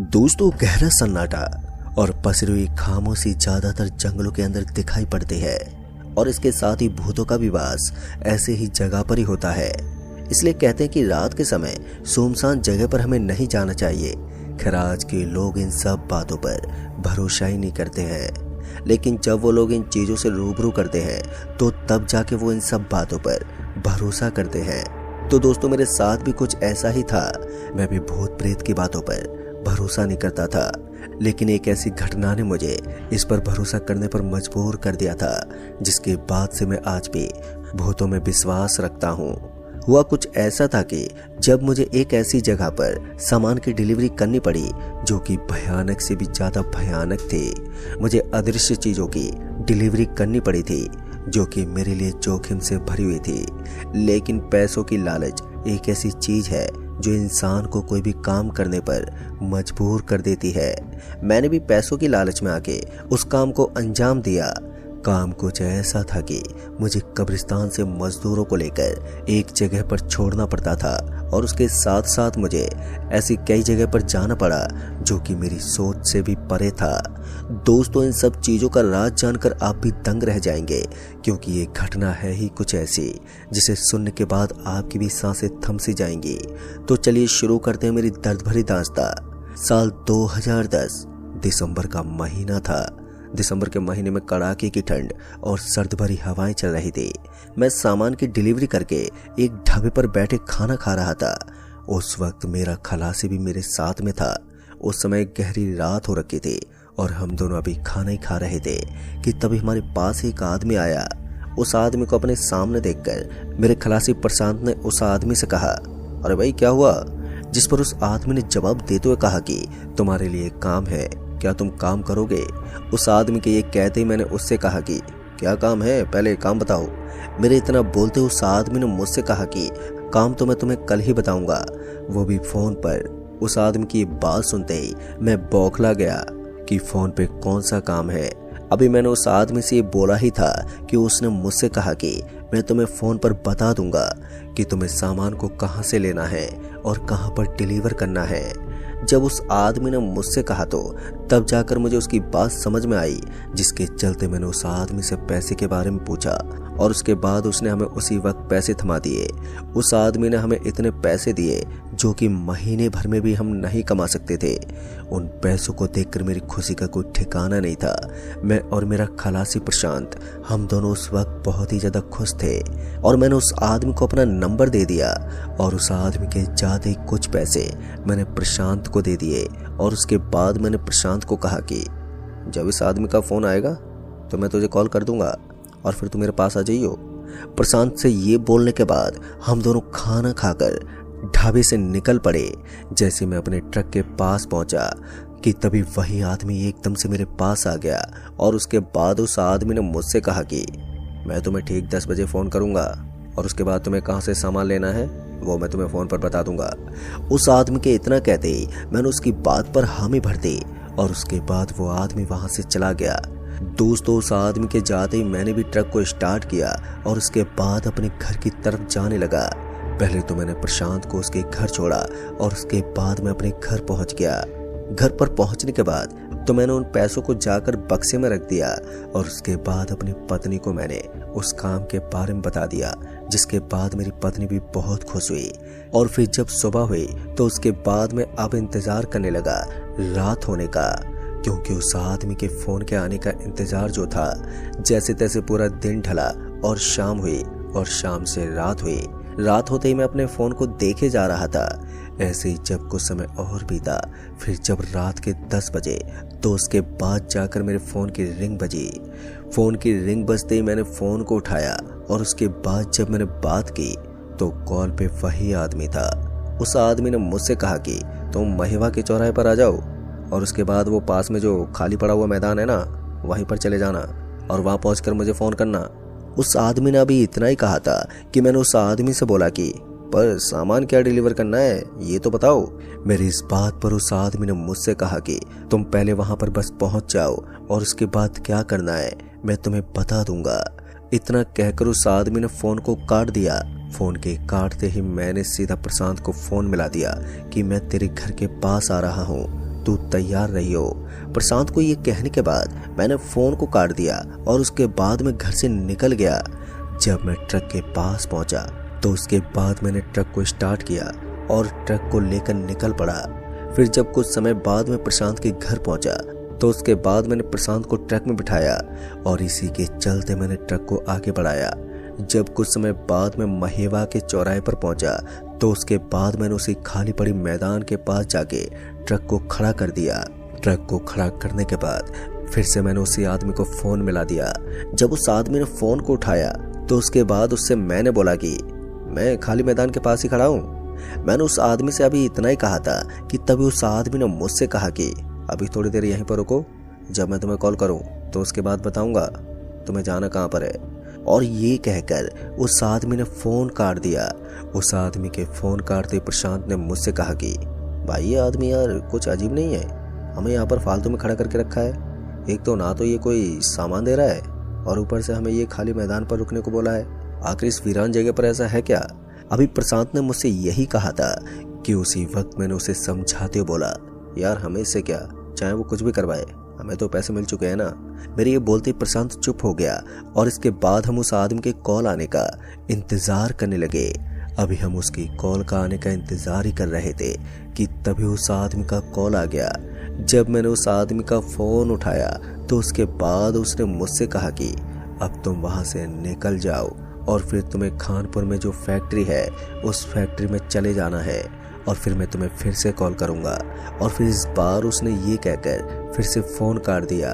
दोस्तों, गहरा सन्नाटा और पसरी हुई खामोशी ज्यादातर जंगलों के अंदर दिखाई पड़ती है और इसके साथ ही भूतों का भी वास ऐसे ही जगह पर ही होता है। इसलिए कहते हैं कि रात के समय सुनसान जगह पर हमें नहीं जाना चाहिए। खैर, आज के लोग इन सब बातों पर भरोसा ही नहीं करते हैं, लेकिन जब वो लोग इन चीजों से रूबरू करते हैं तो तब जाके वो इन सब बातों पर भरोसा करते हैं। तो दोस्तों, मेरे साथ भी कुछ ऐसा ही था। मैं भी भूत प्रेत की बातों पर भरोसा नहीं करता था, लेकिन एक ऐसी घटना ने मुझे इस पर भरोसा करने पर मजबूर कर दिया था, जिसके बाद से मैं आज भी भूतों में विश्वास रखता हूँ। हुआ कुछ ऐसा था कि जब मुझे एक ऐसी जगह पर सामान की डिलीवरी करनी पड़ी जो कि भयानक से भी ज्यादा भयानक थी। मुझे अदृश्य चीजों की डिलीवरी करनी पड़ी थी जो कि मेरे लिए जोखिम से भरी हुई थी। लेकिन पैसों की लालच एक ऐसी चीज है जो इंसान को कोई भी काम करने पर मजबूर कर देती है। मैंने भी पैसों की लालच में आके उस काम को अंजाम दिया। काम कुछ ऐसा था कि मुझे कब्रिस्तान से मजदूरों को लेकर एक जगह पर छोड़ना पड़ता था और उसके साथ साथ मुझे ऐसी कई जगह पर जाना पड़ा जो कि मेरी सोच से भी परे था। दोस्तों, इन सब चीजों का राज जानकर आप भी दंग रह जाएंगे, क्योंकि ये घटना है ही कुछ ऐसी जिसे सुनने के बाद आपकी भी सांसें थम सी जाएंगी। तो चलिए शुरू करते हैं मेरी दर्द भरी दास्तां। साल 2010 दिसंबर का महीना था। दिसंबर के महीने में कड़ाके की ठंड और सर्द भरी हवाएं चल रही थी। मैं सामान की डिलीवरी करके एक ढाबे पर बैठे खाना खा रहा था। उस वक्त मेरा खलासी भी मेरे साथ में था। उस समय गहरी रात हो रखी थी और हम दोनों अभी खाना ही खा रहे थे कि तभी हमारे पास एक आदमी आया। उस आदमी को अपने सामने देखकर मेरे खलासी प्रशांत ने उस आदमी से कहा, अरे भाई, क्या हुआ? जिस पर उस आदमी ने जवाब देते हुए कहा कि तुम्हारे लिए एक काम है, क्या तुम काम करोगे? उस आदमी के ये कहते ही मैंने उससे कहा कि क्या काम है, पहले काम बताओ। मेरे इतना बोलते उस आदमी ने मुझसे कहा कि काम तो मैं तुम्हें कल ही बताऊंगा, वो भी फोन पर। उस आदमी की बात सुनते ही मैं बौखला गया कि फोन पे कौन सा काम है। अभी मैंने उस आदमी से ये बोला ही था कि उसने मुझसे कहा कि मैं तुम्हें फोन पर बता दूंगा कि तुम्हें सामान को कहां से लेना है और कहां पर डिलीवर करना है। जब उस आदमी ने मुझसे कहा तो तब जाकर मुझे उसकी बात समझ में आई, जिसके चलते मैंने उस आदमी से पैसे के बारे में पूछा और उसके बाद उसने हमें उसी वक्त पैसे थमा दिए। उस आदमी ने हमें इतने पैसे दिए जो कि महीने भर में भी हम नहीं कमा सकते थे। उन पैसों को देखकर मेरी खुशी का कोई ठिकाना नहीं था। मैं और मेरा खलासी प्रशांत, हम दोनों उस वक्त बहुत ही ज्यादा खुश थे और मैंने उस आदमी को अपना नंबर दे दिया और उस आदमी के ज्यादा ही कुछ पैसे मैंने प्रशांत को दे दिए। और उसके बाद मैंने प्रशांत को कहा कि जब इस आदमी का फोन आएगा तो मैं तुझे कॉल कर दूंगा और फिर तू मेरे पास आ जाइयो। प्रशांत से ये बोलने के बाद हम दोनों खाना खाकर ढाबे से निकल पड़े। जैसे मैं अपने ट्रक के पास पहुंचा कि तभी वही आदमी एकदम से मेरे पास आ गया और उसके बाद उस आदमी ने मुझसे कहा कि मैं तुम्हें ठीक 10 बजे फोन करूंगा और उसके बाद तुम्हें कहां से सामान लेना है वो मैं तुम्हें फोन पर बता दूंगा। उस आदमी के इतना कहते ही मैंने उसकी बात पर हामी भर दी और उसके बाद वो आदमी वहां से चला गया। दोस्तों, उस आदमी के जाते ही मैंने भी ट्रक को स्टार्ट किया और उसके बाद अपने घर की तरफ जाने लगा। पहले तो मैंने प्रशांत को उसके घर छोड़ा और उसके बाद मैं अपने घर पहुंच गया। घर पर पहुंचने के बाद तो मैंने उन पैसों को जाकर बक्से में रख दिया और उसके बाद अपनी पत्नी को मैंने उस काम के बारे में बता दिया, जिसके बाद मेरी पत्नी भी बहुत खुश हुई। और फिर जब सुबह हुई तो उसके बाद मैं अब इंतजार करने लगा रात होने का, क्योंकि उस आदमी के फोन के आने का इंतजार जो था, जैसे तैसे पूरा दिन ढला और शाम हुई और शाम से रात हुई। रात होते ही मैं अपने फोन को देखे जा रहा था। ऐसे ही जब कुछ समय और बीता, फिर जब रात के 10 बजे तो उसके बाद जाकर मेरे फोन की रिंग बजी। फोन की रिंग बजते ही मैंने फोन को उठाया और उसके बाद जब मैंने बात की तो कॉल पे वही आदमी था। उस आदमी ने मुझसे कहा कि तुम महिवा के चौराहे पर आ जाओ और उसके बाद वो पास में जो खाली पड़ा हुआ मैदान है ना, वहीं पर चले जाना और वहां पहुंचकर मुझे फोन करना। उस आदमी ने अभी इतना ही कहा था कि मैंने उस आदमी से बोला कि पर सामान क्या डिलीवर करना है ये तो बताओ। मेरी इस बात पर उस आदमी ने मुझसे कहा कि तुम पहले वहां पर बस पहुंच जाओ और उसके बाद क्या करना है मैं तुम्हें बता दूंगा। इतना कहकर उस आदमी ने फोन को काट दिया। फोन के काटते ही मैंने सीधा प्रशांत को फोन मिला दिया कि मैं तेरे घर के पास आ रहा हूँ, तू तैयार रही हो। प्रशांत को ये कहने के बाद मैंने फोन को काट दिया और उसके बाद मैं घर से निकल गया। जब मैं ट्रक के पास पहुंचा तो उसके बाद मैंने ट्रक को स्टार्ट किया और ट्रक को लेकर निकल पड़ा। फिर जब कुछ समय बाद मैं प्रशांत के घर पहुंचा तो उसके बाद मैंने प्रशांत को ट्रक में बिठाया और इसी के चलते मैंने ट्रक को आगे बढ़ाया। जब कुछ समय बाद मैं महेवा के चौराहे पर पहुंचा तो उसके बाद मैंने उसी खाली पड़ी मैदान के पास जाके ट्रक को खड़ा कर दिया। ट्रक को खड़ा करने के बाद फिर से मैंने उसी आदमी को फोन मिला दिया। जब उस आदमी ने फोन को उठाया तो उसके बाद उससे मैंने बोला कि मैं खाली मैदान के पास ही खड़ा हूँ। मैंने उस आदमी से अभी इतना ही कहा था कि तभी उस आदमी ने मुझसे कहा कि अभी थोड़ी देर यहीं पर रुको, जब मैं तुम्हें कॉल करूं तो उसके बाद बताऊंगा तुम्हें जाना कहाँ पर है। और ये कहकर उस आदमी ने फोन काट दिया। उस आदमी के फोन काटते प्रशांत ने मुझसे कहा कि भाई ये आदमी यार कुछ अजीब नहीं है, हमें यहाँ पर फालतू में खड़ा करके रखा है। एक तो ना तो ये कोई सामान दे रहा है और ऊपर से हमें ये खाली मैदान पर रुकने को बोला है। आखिर इस वीरान जगह पर ऐसा है क्या? अभी प्रशांत ने मुझसे यही कहा था कि उसी वक्त मैंने उसे समझाते बोला यार हमें इससे क्या, चाहे वो कुछ भी करवाए, हमें तो पैसे मिल चुके हैं ना। मेरे ये बोलते प्रशांत चुप हो गया और इसके बाद हम उस आदमी के कॉल आने का इंतजार करने लगे। अभी हम उसकी कॉल का आने का इंतजार ही कर रहे थे कि तभी उस आदमी का कॉल आ गया। जब मैंने उस आदमी का फोन उठाया तो उसके बाद उसने मुझसे कहा कि अब तुम वहां से निकल जाओ और फिर तुम्हें खानपुर में जो फैक्ट्री है उस फैक्ट्री में चले जाना है और फिर मैं तुम्हें फिर से कॉल करूंगा। और फिर इस बार उसने ये कहकर फिर से फोन काट दिया।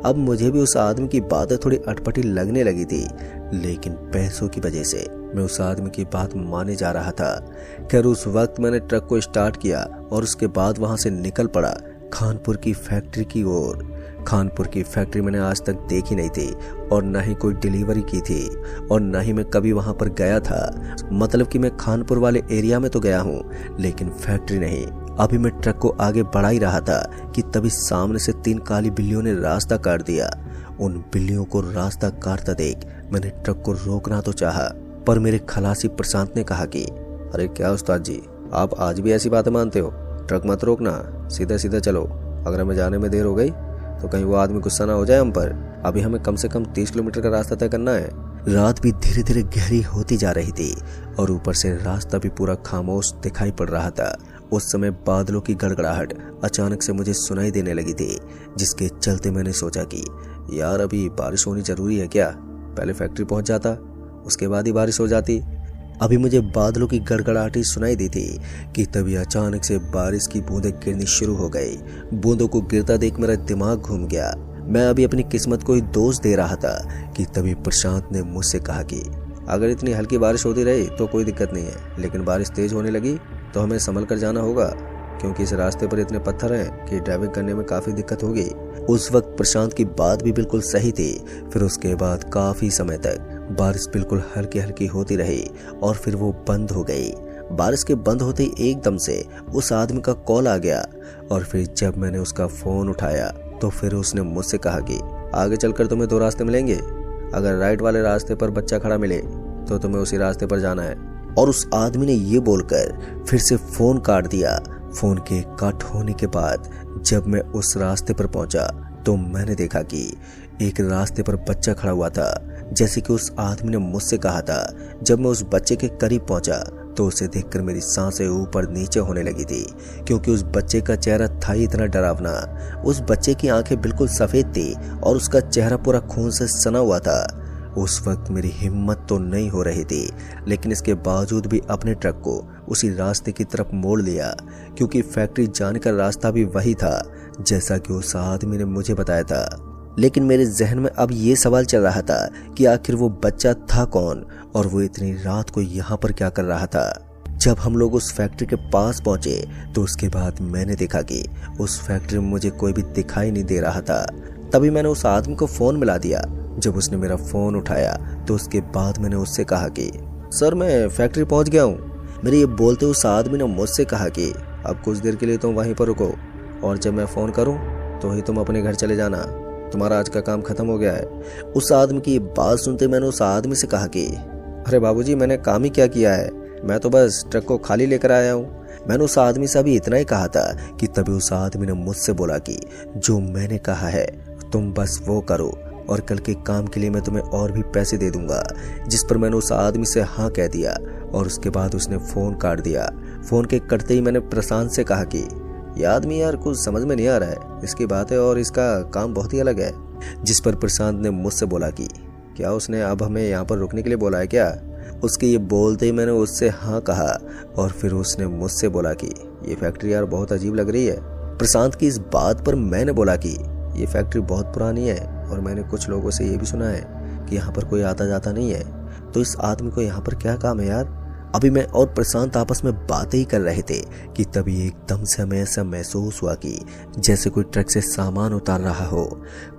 अब मुझे भी उस आदमी की बातें थोड़ी अटपटी लगने लगी थी, लेकिन पैसों की वजह से मैं उस आदमी की बात माने जा रहा था। खैर उस वक्त मैंने ट्रक को स्टार्ट किया और उसके बाद वहां से निकल पड़ा खानपुर की फैक्ट्री की ओर। खानपुर की फैक्ट्री मैंने आज तक देखी नहीं थी और न ही कोई डिलीवरी की थी और न ही मैं कभी वहां पर गया था। मतलब कि मैं खानपुर वाले एरिया में तो गया हूँ लेकिन फैक्ट्री नहीं। अभी मैं ट्रक को आगे बढ़ा ही रहा था कि तभी सामने से 3 काली बिल्लियों ने रास्ता काट दिया। उन बिल्लियों को रास्ता काटता देख मैंने ट्रक को रोकना तो चाहा, पर मेरे खलासी प्रशांत ने कहा कि अरे क्या उस्ताद जी, आप आज भी ऐसी बातें मानते हो? ट्रक मत रोकना, सीधा सीधा चलो। अगर हमें जाने में देर हो गई तो कहीं वो आदमी गुस्सा ना हो जाए हम पर। अभी हमें कम से कम 30 किलोमीटर का रास्ता तय करना है। रात भी धीरे धीरे गहरी होती जा रही थी और ऊपर से रास्ता भी पूरा खामोश दिखाई पड़ रहा था। उस समय बादलों की गड़गड़ाहट अचानक से मुझे सुनाई देने लगी थी, जिसके चलते मैंने सोचा कि यार अभी बारिश होनी जरूरी है क्या? पहले फैक्ट्री पहुंच जाता, उसके बाद ही बारिश हो जाती। अभी मुझे बादलों की गड़गड़ाहट ही सुनाई दी थी कि तभी अचानक से बारिश की बूंदें गिरनी शुरू हो गई। बूंदों को गिरता देख मेरा दिमाग घूम गया। मैं अभी अपनी किस्मत को ही दोष दे रहा था कि तभी प्रशांत ने मुझसे कहा कि अगर इतनी हल्की बारिश होती रही तो कोई दिक्कत नहीं है, लेकिन बारिश तेज होने लगी तो हमें संभल कर जाना होगा, क्योंकि इस रास्ते पर इतने पत्थर हैं कि ड्राइविंग करने में काफी दिक्कत होगी। उस वक्त प्रशांत की बात भी बिल्कुल सही थी। फिर उसके बाद काफी समय तक बारिश बिल्कुल हल्की हल्की होती रही और फिर वो बंद हो गई। बारिश के बंद होते ही एकदम से उस आदमी का कॉल आ गया और फिर जब मैंने उसका फोन उठाया तो फिर उसने मुझसे कहा कि आगे चलकर तुम्हें 2 रास्ते मिलेंगे, अगर राइट वाले रास्ते पर बच्चा खड़ा मिले तो तुम्हें उसी रास्ते पर जाना है। और उस आदमी ने ये बोलकर फिर से फोन काट दिया। फोन के कट होने के बाद जब मैं उस रास्ते पर पहुंचा तो मैंने देखा कि एक रास्ते पर बच्चा खड़ा हुआ था, जैसे कि उस आदमी ने मुझसे कहा था। जब मैं उस बच्चे के करीब पहुंचा तो उसे देखकर मेरी सांसें ऊपर नीचे होने लगी थी, क्योंकि उस बच्चे का चेहरा था ही इतना डरावना। उस बच्चे की आंखें बिल्कुल सफेद थी और उसका चेहरा पूरा खून से सना हुआ था। उस वक्त मेरी हिम्मत तो नहीं हो रही थी, लेकिन इसके बावजूद भी अपने ट्रक को उसी रास्ते की तरफ मोड़ लिया, क्योंकि फैक्ट्री जाने का रास्ता भी वही था जैसा कि उस आदमी ने मुझे बताया था। लेकिन मेरे जहन में अब ये सवाल चल रहा था कि आखिर वो बच्चा था कौन और वो इतनी रात को यहाँ पर क्या कर रहा था। जब हम लोग उस फैक्ट्री के पास पहुंचे तो उसके बाद मैंने देखा कि उस फैक्ट्री में मुझे कोई भी दिखाई नहीं दे रहा था। तभी मैंने उस आदमी को फोन मिला दिया। जब उसने मेरा फोन उठाया तो उसके बाद मैंने उससे कहा कि सर मैं फैक्ट्री पहुंच गया हूँ। मेरे ये बोलते उस आदमी ने मुझसे कहा कि अब कुछ देर के लिए तुम वहीं पर रुको और जब मैं फोन करूं तो ही तुम अपने घर चले जाना, तुम्हारा आज का काम खत्म हो गया है। उस आदमी की बात सुनते मैंने उस आदमी से कहा कि अरे बाबूजी मैंने काम ही क्या किया है, मैं तो बस ट्रक को खाली लेकर आया हूँ। मैंने उस आदमी से अभी इतना ही कहा था कि तभी उस आदमी ने मुझसे बोला कि जो मैंने कहा है तुम बस वो करो और कल के काम के लिए मैं तुम्हें और भी पैसे दे दूंगा। जिस पर मैंने उस आदमी से हाँ कह दिया और उसके बाद उसने फ़ोन काट दिया। फ़ोन के कटते ही मैंने प्रशांत से कहा कि यह आदमी यार कुछ समझ में नहीं आ रहा है, इसकी बातें और इसका काम बहुत ही अलग है। जिस पर प्रशांत ने मुझसे बोला कि क्या उसने अब हमें यहाँ पर रुकने के लिए बोला है क्या? उसके ये बोलते ही मैंने उससे हाँ कहा और फिर उसने मुझसे बोला कि ये फैक्ट्री यार बहुत अजीब लग रही है। प्रशांत की इस बात पर मैंने बोला कि ये फैक्ट्री बहुत पुरानी है और मैंने कुछ लोगों से ये भी सुना है कि यहाँ पर कोई आता जाता नहीं है, तो इस आदमी को यहाँ पर क्या काम है यार? अभी मैं और प्रशांत आपस में बातें ही कर रहे थे कि तभी एकदम से हमें ऐसा महसूस हुआ कि जैसे कोई ट्रक से सामान उतार रहा हो।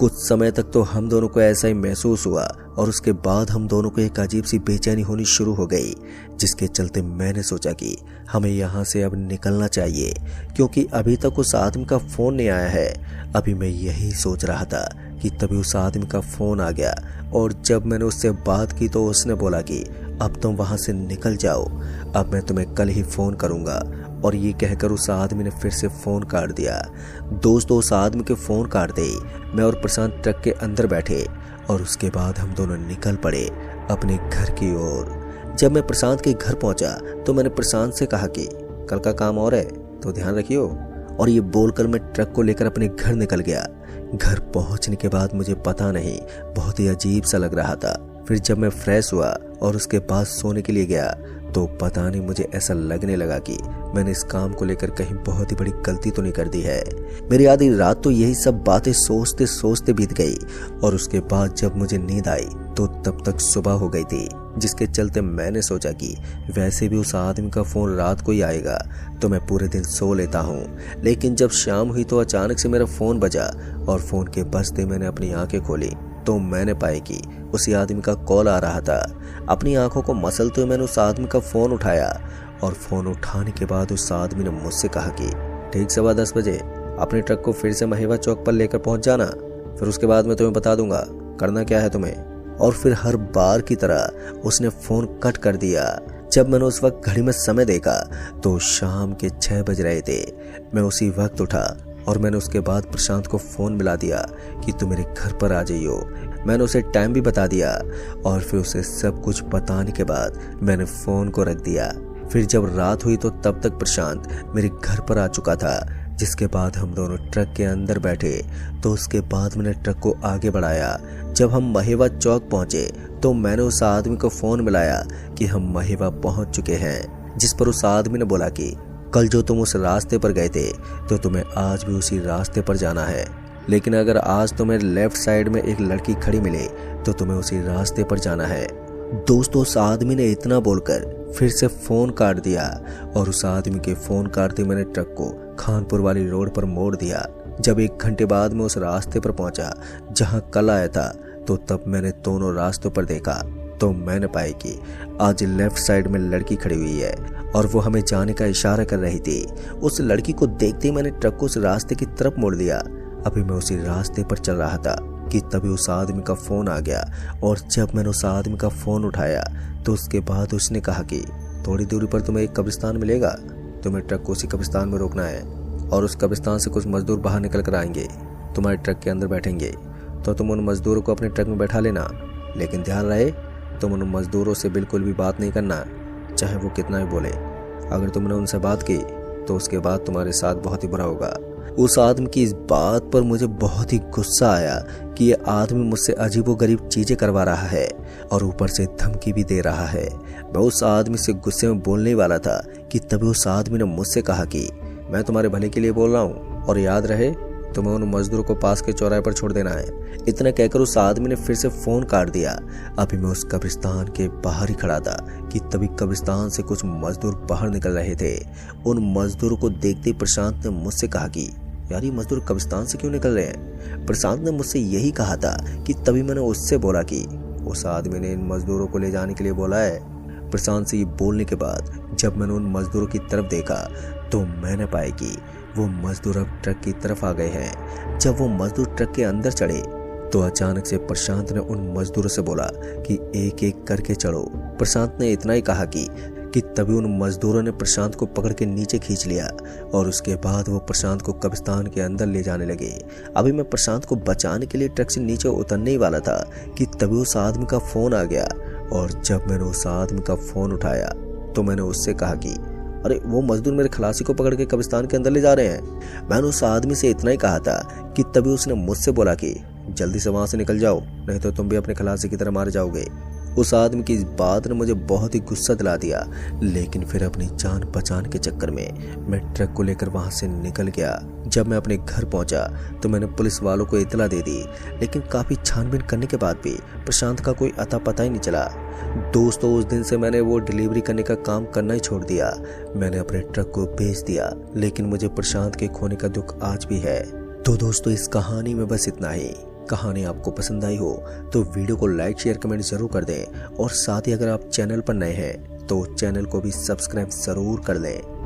कुछ समय तक तो हम दोनों को ऐसा ही महसूस हुआ और उसके बाद हम दोनों को एक अजीब सी बेचैनी होनी शुरू हो गई, जिसके चलते मैंने सोचा कि हमें यहाँ से अब निकलना चाहिए, क्योंकि अभी तक उस आदमी का फ़ोन नहीं आया है। अभी मैं यही सोच रहा था कि तभी उस आदमी का फ़ोन आ गया और जब मैंने उससे बात की तो उसने बोला कि अब तुम वहाँ से निकल जाओ, अब मैं तुम्हें कल ही फ़ोन करूँगा। और ये कहकर उस आदमी ने फिर से फ़ोन काट दिया। दोस्तों, उस आदमी के फ़ोन काटते ही मैं और प्रशांत ट्रक के अंदर बैठे और उसके बाद हम दोनों निकल पड़े अपने घर की ओर। जब मैं प्रशांत के घर पहुंचा तो मैंने प्रशांत से कहा कि कल का काम और है तो ध्यान रखियो, और ये बोलकर मैं ट्रक को लेकर अपने घर निकल गया। घर पहुंचने के बाद मुझे पता नहीं, बहुत ही अजीब सा लग रहा था। फिर जब मैं फ्रेश हुआ और उसके बाद सोने के लिए गया तो पता नहीं मुझे ऐसा लगने लगा कि मैंने इस काम को लेकर कहीं बहुत ही बड़ी गलती तो नहीं कर दी है। मेरी आधी रात तो यही सब बातें सोचते सोचते बीत गई और उसके बाद जब मुझे नींद आई तो तब तक सुबह हो गई थी, जिसके चलते मैंने सोचा कि वैसे भी उस आदमी का फ़ोन रात को ही आएगा तो मैं पूरे दिन सो लेता हूँ। लेकिन जब शाम हुई तो अचानक से मेरा फ़ोन बजा और फ़ोन के बजते मैंने अपनी आंखें खोली तो मैंने पाई कि उसी आदमी का कॉल आ रहा था। अपनी आंखों को मसलते हुए मैंने उस आदमी का फ़ोन उठाया और फ़ोन उठाने के बाद उस आदमी ने मुझसे कहा कि ठीक 10:15 बजे अपने ट्रक को फिर से महेवा चौक पर लेकर पहुंच जाना, फिर उसके बाद मैं तुम्हें बता दूंगा करना क्या है तुम्हें। और फिर हर बार की तरह उसने फ़ोन कट कर दिया। जब मैंने उस वक्त घड़ी में समय देखा तो शाम के 6 बज रहे थे। मैं उसी वक्त उठा और मैंने उसके बाद प्रशांत को फ़ोन मिला दिया कि तुम मेरे घर पर आ जाइयो। मैंने उसे टाइम भी बता दिया और फिर उसे सब कुछ बताने के बाद मैंने फ़ोन को रख दिया। फिर जब रात हुई तो तब तक प्रशांत मेरे घर पर आ चुका था, जिसके बाद हम दोनों ट्रक के अंदर बैठे। तो उसके बाद मैंने ट्रक को आगे बढ़ाया। जब हम महेवा चौक पहुंचे तो मैंने उस आदमी को फ़ोन मिलाया कि हम महेवा पहुंच चुके हैं, जिस पर उस आदमी ने बोला कि कल जो तुम उस रास्ते पर गए थे तो तुम्हें आज भी उसी रास्ते पर जाना है, लेकिन अगर आज तुम्हें लेफ्ट साइड में एक लड़की खड़ी मिले तो तुम्हें उसी रास्ते पर जाना है। दोस्तों, उस आदमी ने इतना बोलकर फिर से फ़ोन काट दिया और उस आदमी के फ़ोन काटते मैंने ट्रक को खानपुर वाली रोड पर मोड़ दिया। जब 1 घंटे बाद मैं उस रास्ते पर पहुंचा जहां कल आया था तो तब मैंने दोनों रास्तों पर देखा तो मैंने पाया कि आज लेफ्ट साइड में लड़की खड़ी हुई है और वो हमें जाने का इशारा कर रही थी। उस लड़की को देखते ही मैंने ट्रक को उस रास्ते की तरफ मोड़ दिया। अभी मैं उसी रास्ते पर चल रहा था कि तभी उस आदमी का फ़ोन आ गया और जब मैंने उस आदमी का फ़ोन उठाया तो उसके बाद उसने कहा कि थोड़ी दूरी पर तुम्हें एक कब्रिस्तान मिलेगा, तुम्हें ट्रक को उसी कब्रिस्तान में रोकना है और उस कब्रिस्तान से कुछ मजदूर बाहर निकल कर आएंगे, तुम्हारे ट्रक के अंदर बैठेंगे तो तुम उन मजदूरों को अपने ट्रक में बैठा लेना, लेकिन ध्यान रहे तुम उन मजदूरों से बिल्कुल भी बात नहीं करना, चाहे वो कितना ही बोले। अगर तुमने उनसे बात की तो उसके बाद तुम्हारे साथ बहुत ही बुरा होगा। उस आदमी की इस बात पर मुझे बहुत ही गुस्सा आया कि ये आदमी मुझसे अजीबोगरीब चीज़ें करवा रहा है और ऊपर से धमकी भी दे रहा है। मैं उस आदमी से गुस्से में बोलने वाला था कि तभी उस आदमी ने मुझसे कहा कि मैं तुम्हारे भले के लिए बोल रहा हूँ और याद रहे तुम्हें उन मजदूरों को पास के चौराहे पर छोड़ देना है। इतना कहकर उस आदमी ने फिर से फ़ोन काट दिया। अभी मैं उस कब्रिस्तान के बाहर ही खड़ा था कि तभी कब्रिस्तान से कुछ मजदूर बाहर निकल रहे थे। उन मजदूरों को देखते प्रशांत ने मुझसे कहा कि यार ये मजदूर कब्रिस्तान से क्यों निकल रहे हैं। प्रशांत ने मुझसे यही कहा था कि तभी मैंने उससे बोला कि उस आदमी ने इन मजदूरों को ले जाने के लिए बोला है। प्रशांत से ये बोलने के बाद जब मैंने उन मजदूरों की तरफ देखा तो मैंने पाया कि वो मजदूर अब ट्रक की तरफ आ गए हैं। जब वो मजदूर ट्रक के अंदर चढ़े तो अचानक से प्रशांत ने उन मजदूरों से बोला कि एक एक करके चढ़ो। प्रशांत ने इतना ही कहा कि कि तभी उन मजदूरों ने प्रशांत को पकड़ के नीचे खींच लिया और उसके बाद वो प्रशांत को कब्रिस्तान के अंदर ले जाने लगे। अभी मैं प्रशांत को बचाने के लिए ट्रक से नीचे उतरने ही वाला था कि तभी उस आदमी का फोन आ गया और जब मैंने उस आदमी का फोन उठाया तो मैंने उससे कहा कि अरे वो मजदूर मेरे खलासी को पकड़ के कब्रिस्तान के अंदर ले जा रहे हैं। मैंने उस आदमी से इतना ही कहा था कि तभी उसने मुझसे बोला कि जल्दी से वहां से निकल जाओ, नहीं तो तुम भी अपने खलासी की तरह मारे जाओगे। उस आदमी की इस बात ने मुझे बहुत ही गुस्सा दिला दिया, लेकिन फिर अपनी जान बचाने के चक्कर में मैं ट्रक को लेकर वहां से निकल गया। जब मैं अपने घर पहुंचा तो मैंने पुलिस वालों को इतला दे दी, लेकिन काफी छानबीन करने के बाद भी प्रशांत का कोई अता पता ही नहीं चला। दोस्तों, उस दिन से मैंने वो डिलीवरी करने का काम करना ही छोड़ दिया। मैंने अपने ट्रक को बेच दिया, लेकिन मुझे प्रशांत के खोने का दुख आज भी है। तो दोस्तों, इस कहानी में बस इतना ही। कहानी आपको पसंद आई हो तो वीडियो को लाइक शेयर कमेंट जरूर कर दें और साथ ही अगर आप चैनल पर नए हैं तो चैनल को भी सब्सक्राइब जरूर कर लें।